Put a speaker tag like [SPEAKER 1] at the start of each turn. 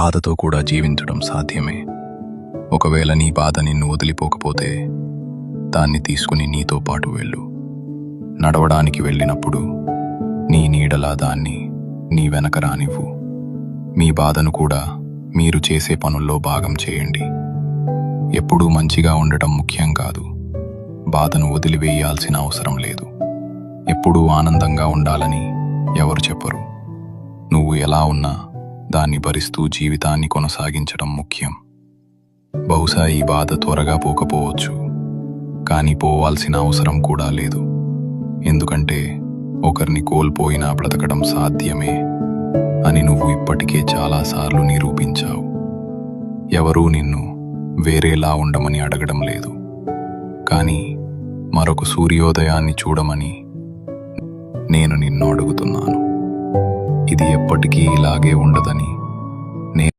[SPEAKER 1] బాధతో కూడా జీవించడం సాధ్యమే. ఒకవేళ నీ బాధ నిన్ను వదిలిపోకపోతే దాన్ని తీసుకుని నీతో పాటు వెళ్ళు. నడవడానికి వెళ్ళినప్పుడు నీ నీడలా దాన్ని నీ వెనక రానివ్వు. మీ బాధను కూడా మీరు చేసే పనుల్లో భాగం చేయండి. ఎప్పుడూ మంచిగా ఉండటం ముఖ్యం కాదు. బాధను వదిలివేయాల్సిన అవసరం లేదు. ఎప్పుడూ ఆనందంగా ఉండాలని ఎవరు చెప్పరు. నువ్వు ఎలా ఉన్నా దాన్ని భరిస్తూ జీవితాన్ని కొనసాగించడం ముఖ్యం. బహుశా ఈ బాధ త్వరగా పోకపోవచ్చు, కానీ పోవాల్సిన అవసరం కూడా లేదు. ఎందుకంటే ఒకరిని కోల్పోయినా బ్రతకడం సాధ్యమే అని నువ్వు ఇప్పటికే చాలాసార్లు నిరూపించావు. ఎవరూ నిన్ను వేరేలా ఉండమని అడగడం లేదు, కానీ మరొక సూర్యోదయాన్ని చూడమని నేను నిన్ను అడుగుతున్నాను. ఇది ఎప్పటికీ ఇలాగే ఉండదని